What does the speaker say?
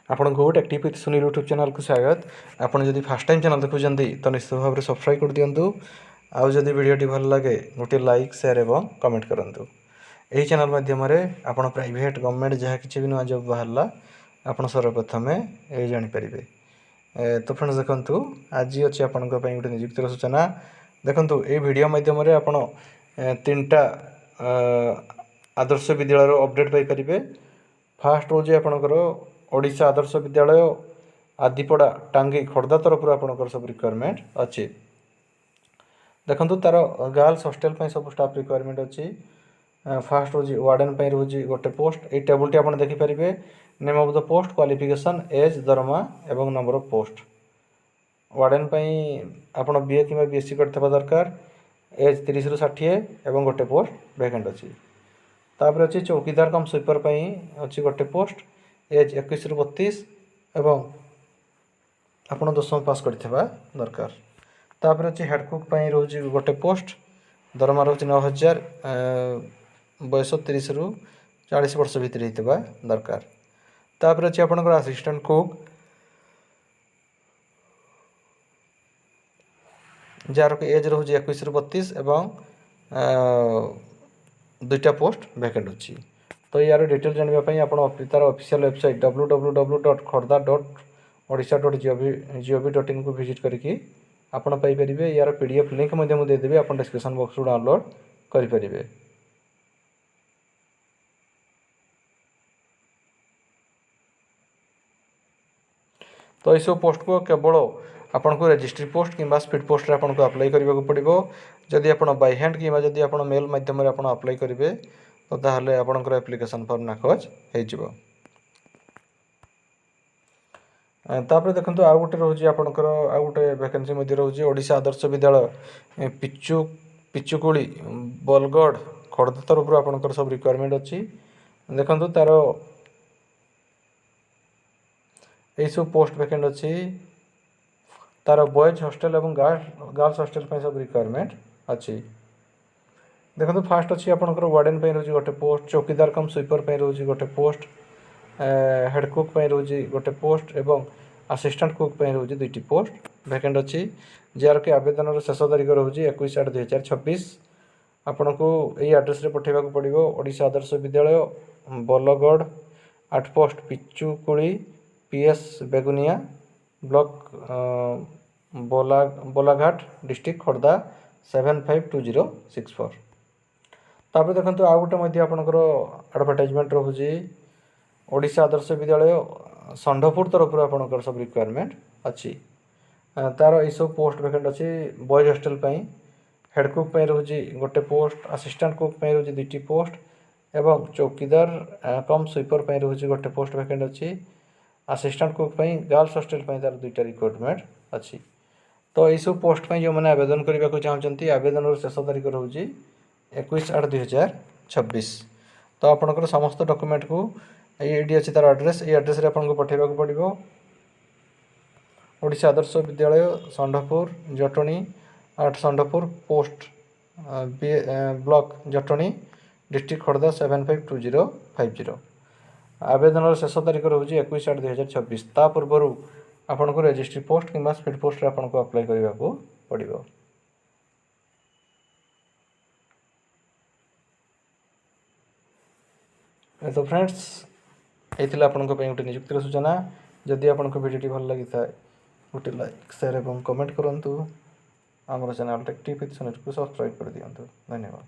आपन को टेक्टिव with Sunil YouTube channel को स्वागत। आपन जदि फर्स्ट टाइम चैनल देखुचंती तो निश्चित भाव में सब्सक्राइब कर दियंतु। आउ जदि वीडियोटी भल लगे गोटे लाइक शेयर एवं कमेंट करंतु। एही चैनल माध्यम रे आपन प्राइवेट गवर्नमेंट जहाँ किछि भी नुआ जॉब बाहरला आपन सर्वप्रथम ए जानि परिबे। तो फ्रेंड्स देखंतु आज अछि आपन को पई गोटे नियुक्तिर सूचना। देखंतु ए वीडियो माध्यम रे आपन तीनटा आदर्श विद्यालय रो अपडेट पाई परिबे। फास्ट हो आपणकर ओडिशा आदर्श विद्यालय आदिपड़ा टांगी खोर्धा तरफ आपणकर सब रिक्वायरमेंट अच्छी। देखो तार गर्ल्स हॉस्टल सब स्टाफ रिक्वायरमेंट अच्छी। फास्ट हो वार्डन रोज गोटे पोस्ट ये टेबुल टी आप देखिपारे। Name of the post qualification age दरमा एवं नंबर ऑफ पोस्ट। वार्डन आप बीए कि बीएससी करते दरकार। एज 30 ରୁ 60 एवं गोटे पोस्ट वैकेंट अच्छी। तापर अच्छी चौकीदार कम स्वीपर अच्छी गोटे पोस्ट एज 21 ରୁ 32 एवं आपन 10वीं पास करथिबा दरकार। तापर अच्छी हेड कुक रोज गोटे पोस्ट दरमा रोज 9000 बयस 30 ରୁ 40 वर्ष भितर होइतबा दरकार। तापर अच्छी आपन असिस्टेंट कुक जार एज रोज 21 ରୁ 32 एवं दुईटा पोस्ट वैकेंट अच्छी। तो यार डिटेल जानापी आप तार ऑफिशियल वेबसाइट www.khodda.odisha.gov.in को विजिट करके आपड़ पाइपर। यार पीडीएफ लिंक देदेवी आप डिस्क्रिप्शन बॉक्स डाउनलोड करेंगे। तो ये सब पोस्ट को केवल आपन को रजिस्ट्री पोस्ट कि स्पीड पोस्ट आपन को अप्लाई करने को पड़ो। जदि आप बाय हैंड कि जदि आप मेल माध्यम अप्लाई करेंगे तो ताहले आपनकर एप्लिकेशन फॉर्म नाकच हो। तापर देखो आउ गोटे रोज आपनकर आउ गोटे वैकेंसी रोज ओडिशा आदर्श विद्यालय पिचुकुली बलगढ़ खोर्धा तरफ आपनकर सब रिक्वायरमेंट अच्छी। देखो तार यही सब पोस्ट वैकेंट अच्छी। तार बॉयज हॉस्टल और गर्ल्स हॉस्टल सब रिक्वायरमेंट अच्छी। देखो फास्ट अच्छी आपनकर वार्डन रोज गोटे पोस्ट चौकीदार कम स्वीपर रोज गोटे पोस्ट हेड कुक रोज गोटे पोस्ट एवं असिस्टेंट कुक रोज दुईटी पोस्ट वैकेंट अच्छी। जार कि आवेदन शेष तारीख रोज 21/8/2026। आपन को यही एड्रेस पठेवा पड़ो। Odisha Adarsha Vidyalaya Balgarh 8 post Pichukuli PS Begunia block Bolaghat district Khordha 752064। तापर देखो आउ गोटे आपनकर एडवर्टाइजमेंट रोज ओडिशा आदर्श विद्यालय षंढपुर तरफ आपनकर सब रिक्वायरमेंट अच्छी। तार ये सब पोस्ट वैकेंट अच्छी। बॉयज हॉस्टल हेड कुक रोज गोटे पोस्ट असिस्टेंट कुक रोज दुईटी पोस्ट एवं चौकीदार कम स्वीपर रोज गोटे पोस्ट वैकेंट अच्छी। असिस्टेंट कुक गर्ल्स हॉस्टल तार दुईटा रिक्वायरमेंट अच्छी। तो यही सब पोस्ट जो मैंने आवेदन करने को चाहते आवेदन शेष तारीख रोज 21/8/2026। तो आपंकर समस्त डॉक्यूमेंट को ये अच्छी तार एड्रेस ये एड्रेस आपको पठेवा पड़ो। Odisha Adarsha Vidyalaya Shandhapur Jatni 8 Shandhapur post block Jatni district Khordha 752050। आवेदन शेष तारीख रोज 21/8/2026। ता पूर्व आपन को रजिस्ट्री पोस्ट कि स्पीड पोस्ट आपन को अप्लाई करने को पड़ो। तो फ्रेंड्स ये आपन गोटे नियुक्तिर सूचना। जदि आपन को वीडियो भल लगी था गोटे लाइक शेयर और कमेंट करूँ। आम चैनल टेक्टिव विथ सुनील को सब्सक्राइब कर दिखाँ। धन्यवाद।